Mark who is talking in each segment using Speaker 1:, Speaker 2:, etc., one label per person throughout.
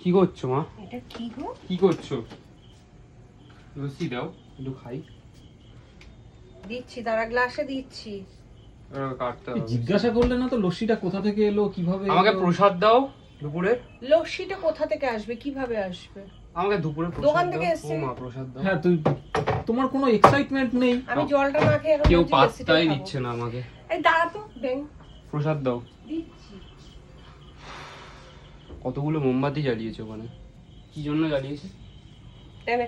Speaker 1: কি করছো মা?
Speaker 2: এটা কি গো?
Speaker 1: কি করছো? লস্যি দাও, একটু খাই।
Speaker 2: দিচ্ছি, দাঁড়া, গ্লাসে দিচ্ছি।
Speaker 1: কাটতে হবে।
Speaker 3: জিজ্ঞাসা করলে না তো লস্যিটা কোথা থেকে এলো, কিভাবে
Speaker 1: আমাকে
Speaker 3: এলো?
Speaker 1: প্রসাদ দাও দুপুরে।
Speaker 2: লস্যিটা কোথা থেকে আসবে, কিভাবে আসবে?
Speaker 1: আমাকে দুপুরে প্রসাদ
Speaker 2: দোকান
Speaker 1: দাও।
Speaker 2: থেকে এসছে।
Speaker 1: ও মা, প্রসাদ দাও।
Speaker 3: হ্যাঁ, তোমার কোনো এক্সাইটমেন্ট নেই।
Speaker 2: আমি জলটা না খেয়ে এখন
Speaker 1: কেউ
Speaker 2: বলছি লস্যিটা
Speaker 1: পাত্তাই
Speaker 2: খাবো।
Speaker 1: দিচ্ছে না আমাকে।
Speaker 2: এই দাঁড়া তো, ব্যাং
Speaker 1: প্রসাদ দাও।
Speaker 2: দিচ্ছি।
Speaker 1: কতগুলো মোমবাতি জ্বালিয়েছে ওখানে, কি জন্য জ্বালিয়েছে?
Speaker 2: এনে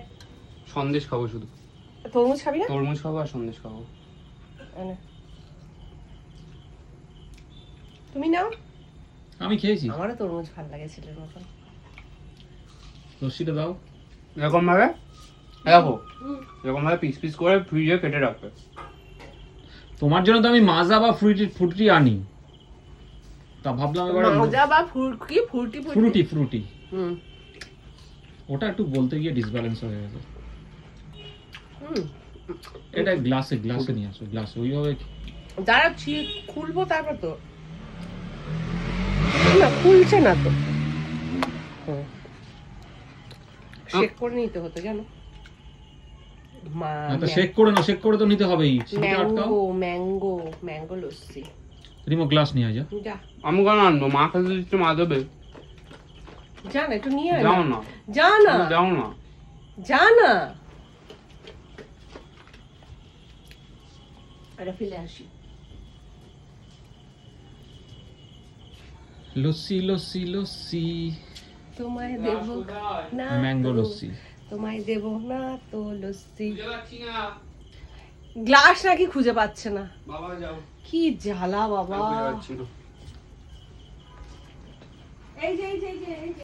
Speaker 1: সন্দেশ খাবো শুধু।
Speaker 2: তরমুজ খাবি না?
Speaker 1: তরমুজ খাবো আর সন্দেশ খাবো।
Speaker 2: এনে তুমি নাও।
Speaker 3: আমি খেয়েছি।
Speaker 2: আমারও তরমুজ ভালো লাগে ছেলের মতন।
Speaker 3: লস্যিটা দাও।
Speaker 1: এরকম ভাবে দেখো, এরকম ভাবে পিস পিস করে ফ্রিজে কেটে রাখবে।
Speaker 3: তোমার জন্য তো আমি মাজা বা ফ্রুটি আনি, তা ভাবলাম এবার
Speaker 2: মাজা বা ফুরকি ফুরটি
Speaker 3: ফ্রুটি
Speaker 2: হুম
Speaker 3: ওটা একটু বলতে গিয়ে ডিসব্যালেন্স হয়ে গেছে।
Speaker 2: হুম
Speaker 3: এটা গ্লাসে নিয়ে আসো, গ্লাসে ওইভাবে।
Speaker 2: দাঁড়া, খুলবো তারপর তো। না, খুলছে না তো। শেক করে নিতে হতো জানো।
Speaker 3: না তো শেক করে তো নিতে হবেই। সিটিটা আটকাও।
Speaker 2: ম্যাঙ্গো লস্যি।
Speaker 3: রিমো গ্লাস নিয়ে আয় যা।
Speaker 2: যা
Speaker 1: আমি কেন আনবো? মা খেতে দিচ্ছে, মা দেবে।
Speaker 2: যা না, একটু নিয়ে আয়
Speaker 1: যাও না,
Speaker 2: যা না,
Speaker 1: যাও না।
Speaker 2: যা না। এটা ফেলে আসি।
Speaker 3: লস্যি
Speaker 2: তোমায় দেব না
Speaker 3: ম্যাঙ্গো
Speaker 2: তো,
Speaker 3: লস্যি।
Speaker 2: তোমায় দেব না তো লস্যি। গ্লাস নাকি খুঁজে পাচ্ছে না।
Speaker 1: বাবা যাও।
Speaker 2: কি জ্বালা বাবা।
Speaker 1: খুঁজে পাচ্ছি না।
Speaker 2: এই যে